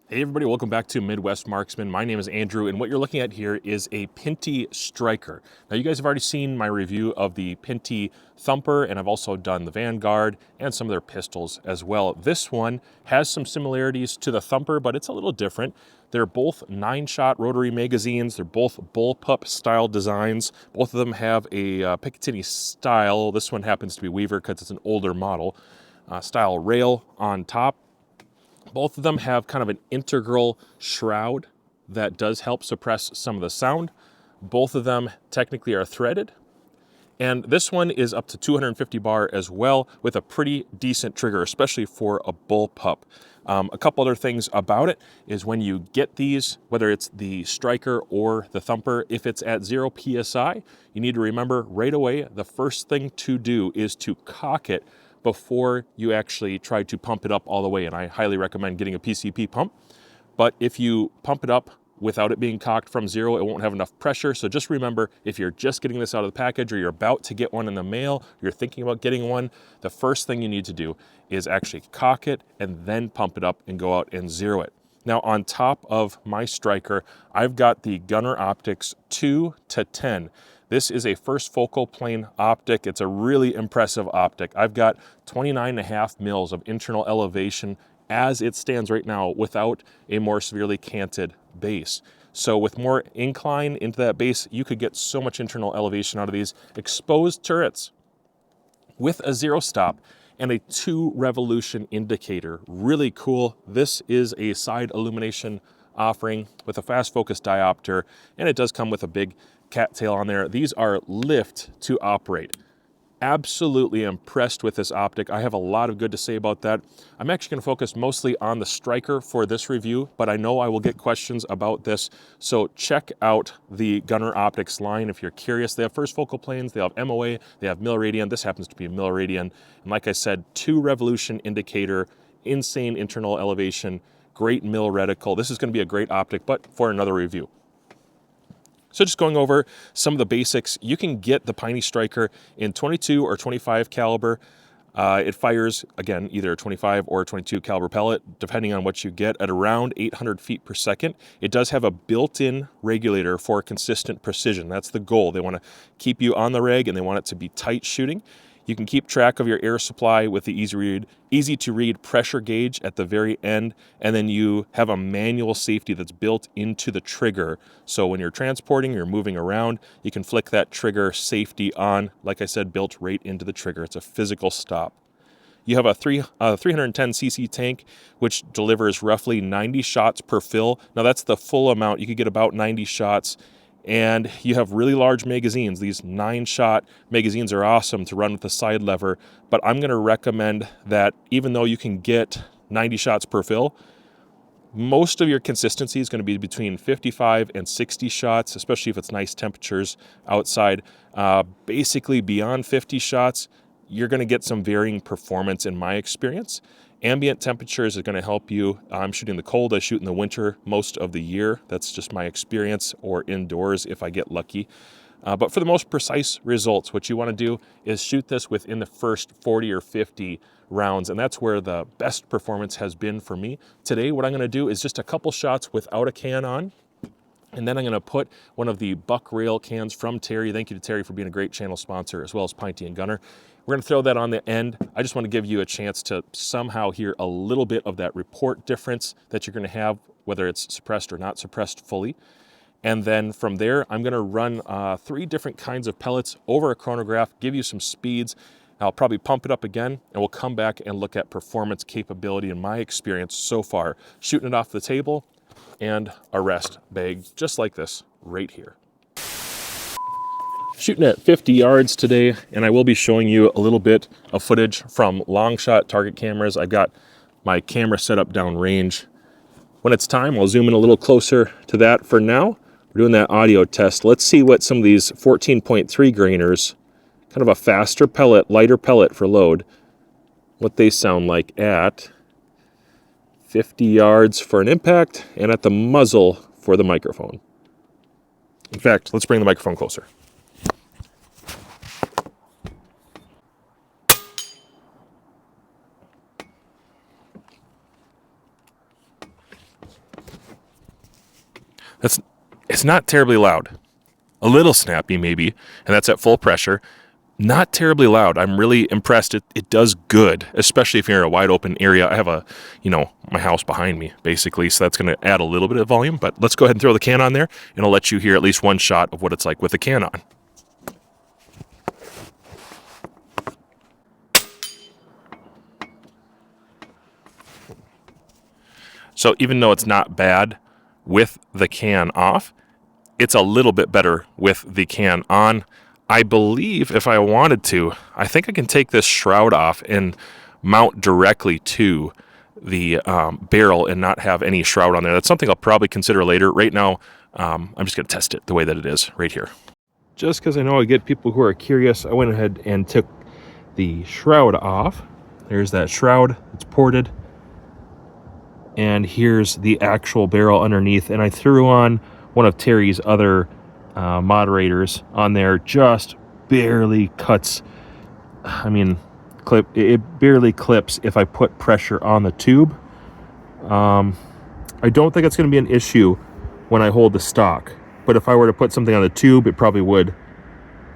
Hey everybody, welcome back to Midwest Marksman. My name is Andrew, and what you're looking at here is a Pinty striker. Now you guys have already seen my review of the Pinty Thumper, and I've also done the Vanguard and some of their pistols as well. This one has some similarities to the Thumper, but it's a little different. They're both 9-shot rotary magazines. They're both bullpup style designs. Both of them have a Picatinny style. This one happens to be Weaver because it's an older model. Style rail on top. Both of them have kind of an integral shroud that does help suppress some of the sound. Both of them technically are threaded. And this one is up to 250 bar as well with a pretty decent trigger, especially for a bullpup. A couple other things about it is when you get these, whether it's the striker or the thumper, if it's at 0 PSI, you need to remember right away, the first thing to do is to cock it before you actually try to pump it up all the way. And I highly recommend getting a PCP pump. But if you pump it up without it being cocked from 0, it won't have enough pressure. So just remember, if you're just getting this out of the package or you're about to get one in the mail, you're thinking about getting one, the first thing you need to do is actually cock it and then pump it up and go out and 0 it. Now on top of my striker, I've got the Gunner Optics 2 to 10. This is a first focal plane optic. It's a really impressive optic. I've got 29.5 mils of internal elevation as it stands right now without a more severely canted base. So with more incline into that base, you could get so much internal elevation out of these exposed turrets with a 0 stop and a 2 revolution indicator. Really cool. This is a side illumination offering with a fast focus diopter, and it does come with a big cattail on there. These are lift to operate. Absolutely impressed with this optic. I have a lot of good to say about that. I'm actually going to focus mostly on the striker for this review, but I know I will get questions about this. So check out the Gunner Optics line if you're curious. They have first focal planes, they have MOA, they have milliradian. This happens to be a milliradian. And like I said, 2 revolution indicator, insane internal elevation, great mill reticle. This is going to be a great optic, but for another review. So just going over some of the basics, you can get the Pinty striker in 22 or 25 caliber. It fires, again, either a 25 or a 22 caliber pellet, depending on what you get, at around 800 feet per second. It does have a built-in regulator for consistent precision. That's the goal. They want to keep you on the reg and they want it to be tight shooting. You can keep track of your air supply with the easy to read pressure gauge at the very end, and then you have a manual safety that's built into the trigger. So when you're transporting, you're moving around, you can flick that trigger safety on, like I said, built right into the trigger. It's a physical stop. You have a 310cc tank, which delivers roughly 90 shots per fill. Now that's the full amount. You could get about 90 shots. And you have really large magazines. These 9-shot magazines are awesome to run with a side lever, but I'm going to recommend that even though you can get 90 shots per fill, most of your consistency is going to be between 55 and 60 shots, especially if it's nice temperatures outside. Basically, beyond 50 shots, you're going to get some varying performance in my experience. Ambient temperatures are going to help you. I'm shooting the cold. I shoot in the winter most of the year. That's just my experience, or indoors if I get lucky. But for the most precise results, what you want to do is shoot this within the first 40 or 50 rounds, and that's where the best performance has been for me. Today, what I'm going to do is just a couple shots without a can on, and then I'm going to put one of the buck rail cans from Terry. Thank you to Terry for being a great channel sponsor, as well as Pinty and Gunner. We're going to throw that on the end. I just want to give you a chance to somehow hear a little bit of that report difference that you're going to have, whether it's suppressed or not suppressed fully. And then from there, I'm going to run 3 different kinds of pellets over a chronograph, give you some speeds. I'll probably pump it up again, and we'll come back and look at performance capability in my experience so far, shooting it off the table and a rest bag just like this right here. Shooting at 50 yards today, and I will be showing you a little bit of footage from long shot target cameras. I've got my camera set up downrange. When it's time, I'll zoom in a little closer to that. For now, we're doing that audio test. Let's see what some of these 14.3 grainers, kind of a faster pellet, lighter pellet for load, what they sound like at 50 yards for an impact and at the muzzle for the microphone. In fact, let's bring the microphone closer. It's not terribly loud. A little snappy maybe, and that's at full pressure. Not terribly loud. I'm really impressed. It does good, especially if you're in a wide open area. I have my house behind me, basically, so that's going to add a little bit of volume. But let's go ahead and throw the can on there, and I'll let you hear at least one shot of what it's like with the can on. So even though it's not bad with the can off, it's a little bit better with the can on. I believe if I wanted to, I think I can take this shroud off and mount directly to the barrel and not have any shroud on there. That's something I'll probably consider later. Right now, I'm just going to test it the way that it is right here. Just because I know I get people who are curious, I went ahead and took the shroud off. There's that shroud. It's ported. And here's the actual barrel underneath. And I threw on one of Terry's other moderators on there. Just barely cuts. It barely clips if I put pressure on the tube. I don't think it's going to be an issue when I hold the stock. But if I were to put something on the tube, it probably would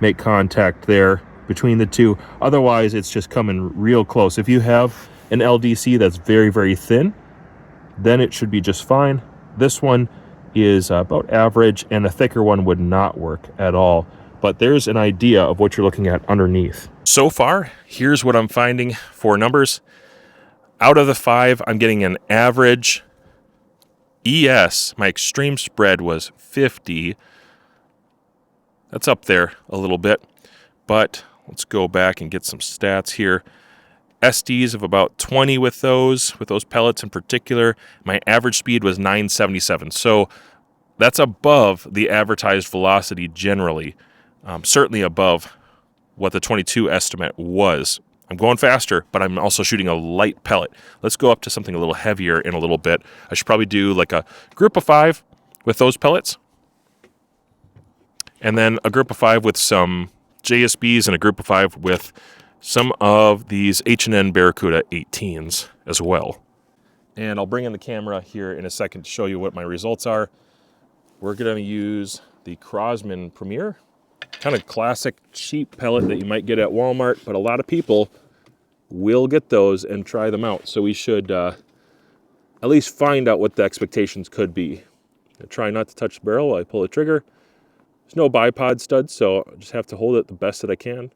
make contact there between the two. Otherwise, it's just coming real close. If you have an LDC that's very, very thin, then it should be just fine. This one is about average, and a thicker one would not work at all. But there's an idea of what you're looking at underneath. So far, here's what I'm finding for numbers. Out of the 5, I'm getting an average. ES, my extreme spread was 50. That's up there a little bit. But let's go back and get some stats here. SDs of about 20 with those pellets in particular. My average speed was 977. So that's above the advertised velocity generally. Certainly above what the 22 estimate was. I'm going faster, but I'm also shooting a light pellet. Let's go up to something a little heavier in a little bit. I should probably do like a group of 5 with those pellets. And then a group of 5 with some JSBs and a group of 5 with some of these H&N Barracuda 18s as well. And I'll bring in the camera here in a second to show you what my results are. We're going to use the Crosman Premier, kind of classic cheap pellet that you might get at Walmart, but a lot of people will get those and try them out. So we should at least find out what the expectations could be. I try not to touch the barrel while I pull the trigger. There's no bipod stud, so I just have to hold it the best that I can.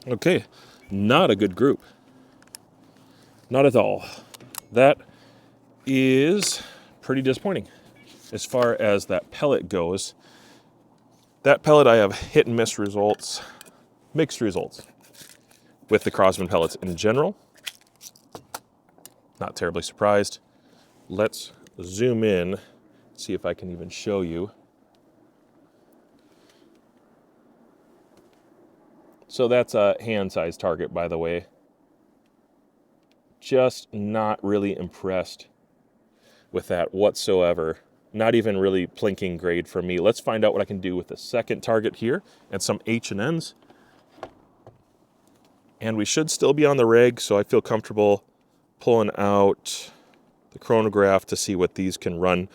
Okay, not a good group. Not at all. That is pretty disappointing as far as that pellet goes. That pellet, I have hit and miss results, mixed results with the Crosman pellets in general. Not terribly surprised. Let's zoom in, see if I can even show you. So that's a hand-sized target, by the way. Just not really impressed with that whatsoever. Not even really plinking grade for me. Let's find out what I can do with the second target here and some H&Ns. And we should still be on the rig, so I feel comfortable pulling out the chronograph to see what these can run.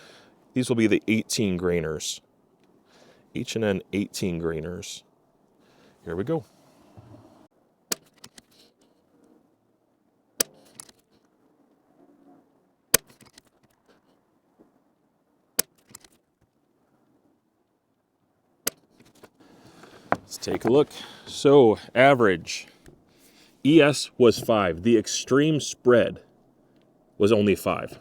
These will be the 18 grainers. H&N 18 grainers. Here we go. Let's take a look. So, average. ES was 5. The extreme spread was only 5.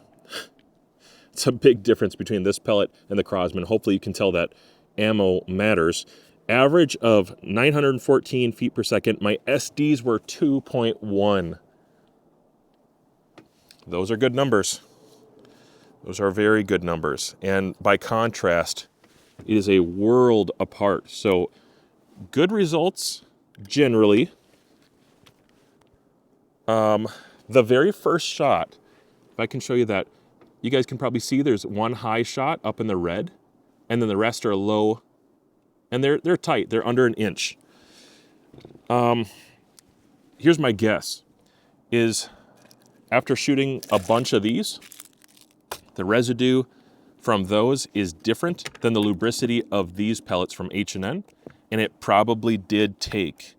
It's a big difference between this pellet and the Crosman. Hopefully you can tell that ammo matters. Average of 914 feet per second. My SDs were 2.1. Those are good numbers. Those are very good numbers. And by contrast, it is a world apart. So, good results, generally. The very first shot, if I can show you that, you guys can probably see there's one high shot up in the red, and then the rest are low, and they're tight. They're under an inch. Here's my guess, is after shooting a bunch of these, the residue from those is different than the lubricity of these pellets from H&N, and it probably did take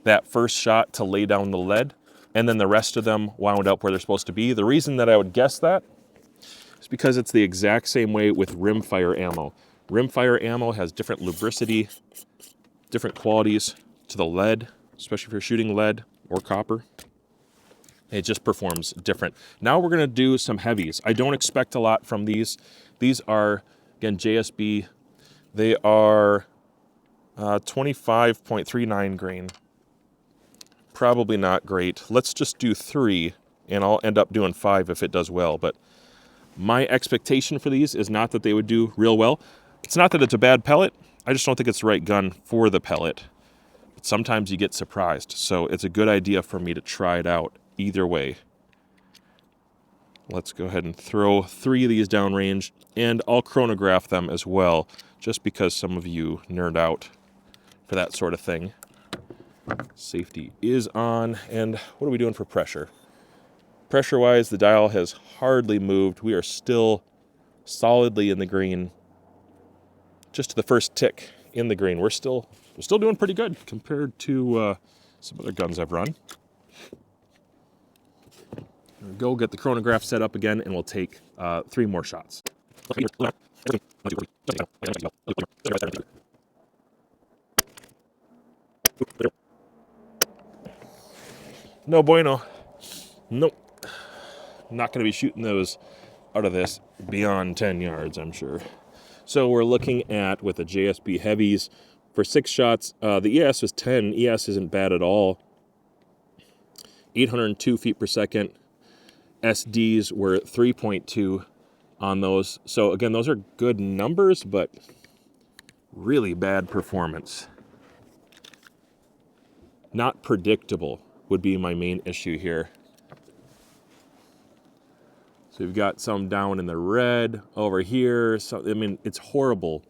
that first shot to lay down the lead, and then the rest of them wound up where they're supposed to be. The reason that I would guess that is because it's the exact same way with rimfire ammo. Rimfire ammo has different lubricity, different qualities to the lead, especially if you're shooting lead or copper. It just performs different. Now we're gonna do some heavies. I don't expect a lot from these. These are, again, JSB. They are 25.39 grain. Probably not great. Let's just do 3, and I'll end up doing 5 if it does well. But my expectation for these is not that they would do real well. It's not that it's a bad pellet. I just don't think it's the right gun for the pellet. But sometimes you get surprised. So it's a good idea for me to try it out either way. Let's go ahead and throw 3 of these downrange, and I'll chronograph them as well, just because some of you nerd out for that sort of thing. Safety is on, and what are we doing for pressure? Pressure-wise, the dial has hardly moved. We are still solidly in the green. Just to the first tick in the green. We're still doing pretty good compared to some other guns I've run. Go get the chronograph set up again, and we'll take 3 more shots. No bueno. Nope. Not going to be shooting those out of this beyond 10 yards, I'm sure. So we're looking at, with the JSB heavies, for 6 shots, the ES is 10. ES isn't bad at all. 802 feet per second. SDs were 3.2 on those. So again, those are good numbers, but really bad performance. Not predictable would be my main issue here. So we've got some down in the red over here. So, I mean, it's horrible,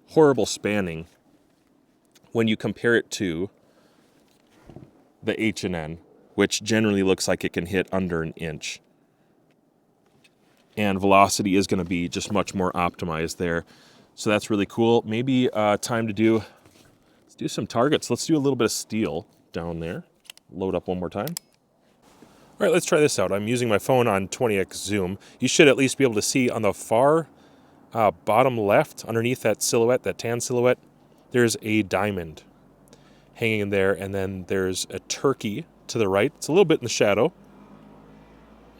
horrible spanning when you compare it to the H&N, which generally looks like it can hit under an inch. And velocity is going to be just much more optimized there. So that's really cool. Maybe time to let's do some targets. Let's do a little bit of steel down there. Load up one more time. All right, let's try this out. I'm using my phone on 20x zoom. You should at least be able to see on the far bottom left, underneath that silhouette, that tan silhouette, there's a diamond hanging in there, and then there's a turkey to the right. It's a little bit in the shadow.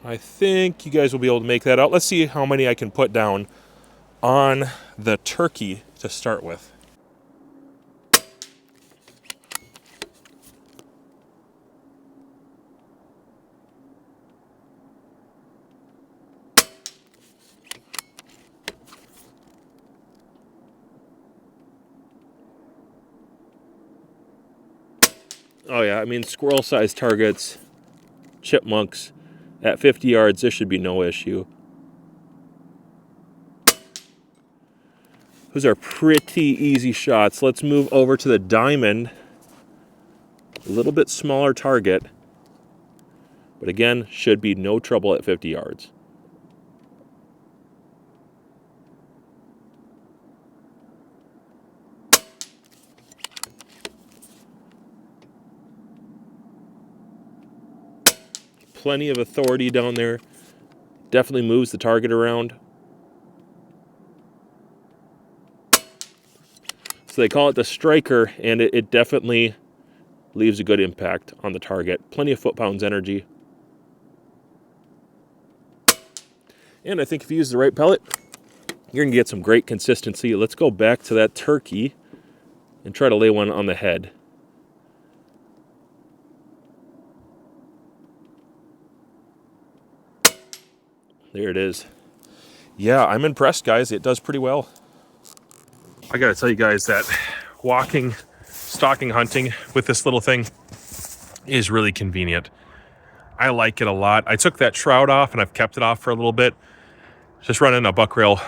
I think you guys will be able to make that out. Let's see how many I can put down on the turkey to start with. Oh yeah, I mean, squirrel-sized targets, chipmunks, at 50 yards, this should be no issue. Those are pretty easy shots. Let's move over to the diamond. A little bit smaller target, but again, should be no trouble at 50 yards. Plenty of authority down there. Definitely moves the target around. So they call it the striker, and it definitely leaves a good impact on the target. Plenty of foot-pounds energy. And I think if you use the right pellet, you're going to get some great consistency. Let's go back to that turkey and try to lay one on the head. There it is. Yeah, I'm impressed, guys. It does pretty well. I gotta tell you guys that walking, stalking hunting with this little thing is really convenient. I like it a lot. I took that shroud off and I've kept it off for a little bit. Just running a buck rail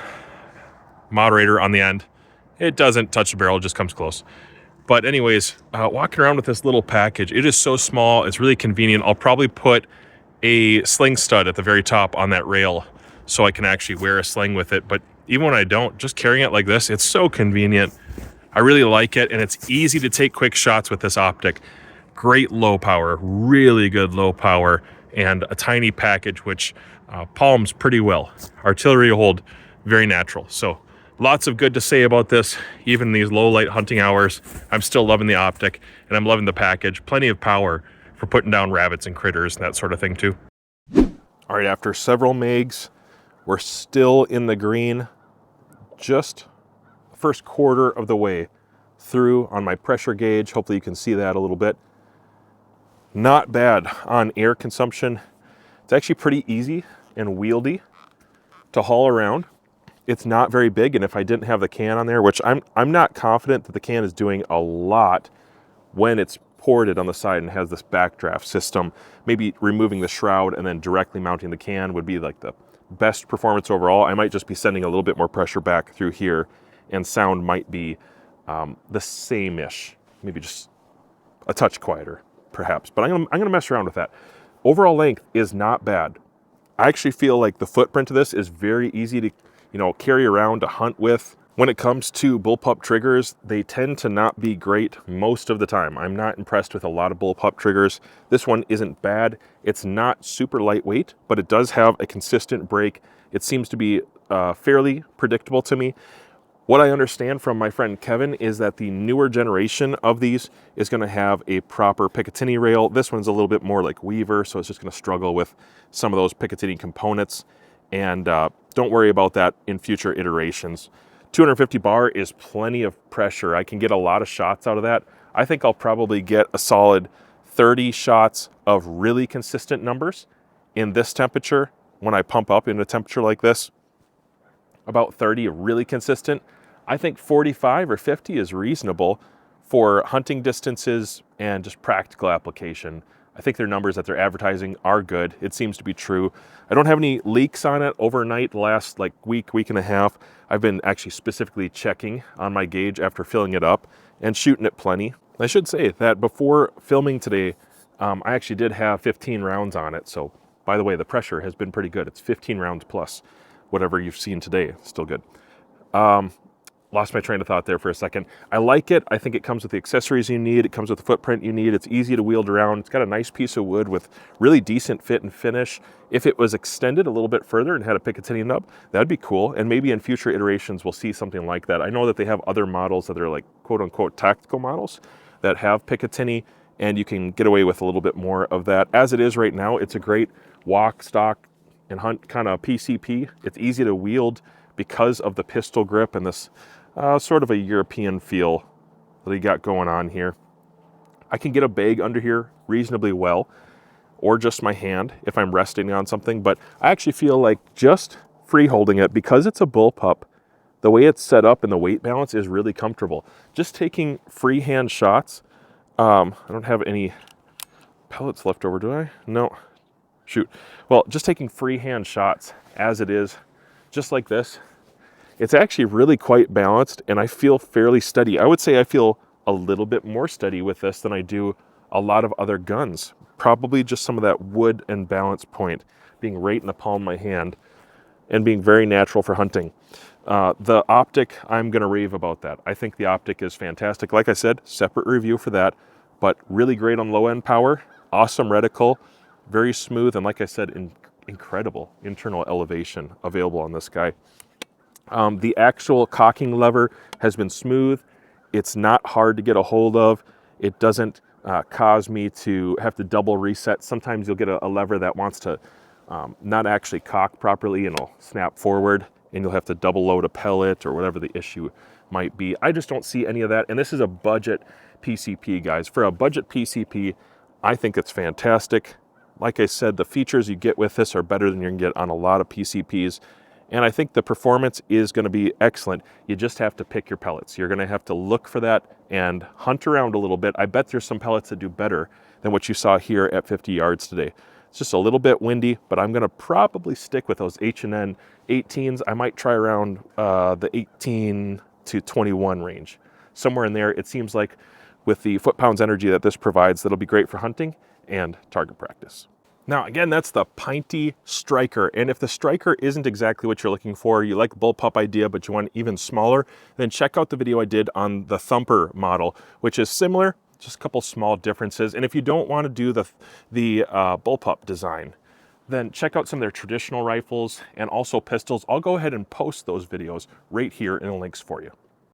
moderator on the end. It doesn't touch the barrel, it just comes close. But anyways, walking around with this little package, it is so small, it's really convenient. I'll probably put a sling stud at the very top on that rail so I can actually wear a sling with it. But even when I don't, just carrying it like this, it's so convenient. I really like it, and it's easy to take quick shots with this optic. Great low power, really good low power, and a tiny package which palms pretty well. Artillery hold, very natural. So lots of good to say about this. Even in these low light hunting hours, I'm still loving the optic, and I'm loving the package. Plenty of power for putting down rabbits and critters and that sort of thing too. All right, after several megs, we're still in the green, just the first quarter of the way through on my pressure gauge. Hopefully you can see that a little bit. Not bad on air consumption. It's actually pretty easy and wieldy to haul around. It's not very big, and if I didn't have the can on there, which I'm not confident that the can is doing a lot when it's ported on the side and has this backdraft system, maybe removing the shroud and then directly mounting the can would be like the best performance overall. I might just be sending a little bit more pressure back through here, and sound might be the same-ish, maybe just a touch quieter perhaps, but I'm gonna mess around with that. Overall length is not bad. I actually feel like the footprint of this is very easy to carry around, to hunt with. When it comes to bullpup triggers, they tend to not be great most of the time. I'm not impressed with a lot of bullpup triggers. This one isn't bad. It's not super lightweight, but it does have a consistent break. It seems to be fairly predictable to me. What I understand from my friend Kevin is that the newer generation of these is going to have a proper Picatinny rail. This one's a little bit more like Weaver, so it's just going to struggle with some of those Picatinny components. And don't worry about that in future iterations. 250 bar is plenty of pressure. I can get a lot of shots out of that. I think I'll probably get a solid 30 shots of really consistent numbers in this temperature when I pump up in a temperature like this. About 30 really consistent. I think 45 or 50 is reasonable for hunting distances and just practical application. I think their numbers that they're advertising are good. It seems to be true. I don't have any leaks on it overnight the last week and a half. I've been actually specifically checking on my gauge after filling it up and shooting it plenty. I should say that before filming today, I actually did have 15 rounds on it. So by the way, the pressure has been pretty good. It's 15 rounds plus whatever you've seen today. It's still good. Lost my train of thought there for a second. I like it. I think it comes with the accessories you need. It comes with the footprint you need. It's easy to wield around. It's got a nice piece of wood with really decent fit and finish. If it was extended a little bit further and had a Picatinny nub, that'd be cool. And maybe in future iterations, we'll see something like that. I know that they have other models that are like quote unquote tactical models that have Picatinny, and you can get away with a little bit more of that. As it is right now, it's a great walk, stock, and hunt kind of PCP. It's easy to wield because of the pistol grip and this sort of a European feel that he got going on here. I can get a bag under here reasonably well, or just my hand if I'm resting on something, but I actually feel like just free holding it, because it's a bullpup, the way it's set up and the weight balance is really comfortable. Just taking freehand shots. I don't have any pellets left over, do I? No. Shoot. Well, just taking freehand shots as it is, just like this, it's actually really quite balanced, and I feel fairly steady. I would say I feel a little bit more steady with this than I do a lot of other guns. Probably just some of that wood and balance point being right in the palm of my hand and being very natural for hunting. The Optic, I'm going to rave about that. I think the Optic is fantastic. Like I said, separate review for that, but really great on low end power, awesome reticle, very smooth, and like I said, incredible internal elevation available on this guy. The actual cocking lever has been smooth. It's not hard to get a hold of. It doesn't cause me to have to double reset. Sometimes you'll get a lever that wants to not actually cock properly and it'll snap forward, and you'll have to double load a pellet or whatever the issue might be. I just don't see any of that. And this is a budget PCP, guys. For a budget PCP, I think it's fantastic. Like I said, the features you get with this are better than you can get on a lot of PCPs. And I think the performance is going to be excellent. You just have to pick your pellets. You're going to have to look for that and hunt around a little bit. I bet there's some pellets that do better than what you saw here at 50 yards today. It's just a little bit windy, but I'm gonna probably stick with those H&N 18s. I might try around the 18 to 21 range. Somewhere in there, it seems like with the foot-pounds energy that this provides, that'll be great for hunting and target practice. Now, again, that's the Pinty Striker. And if the Striker isn't exactly what you're looking for, you like bullpup idea, but you want even smaller, then check out the video I did on the Thumper model, which is similar, just a couple small differences. And if you don't want to do the bullpup design, then check out some of their traditional rifles and also pistols. I'll go ahead and post those videos right here in the links for you.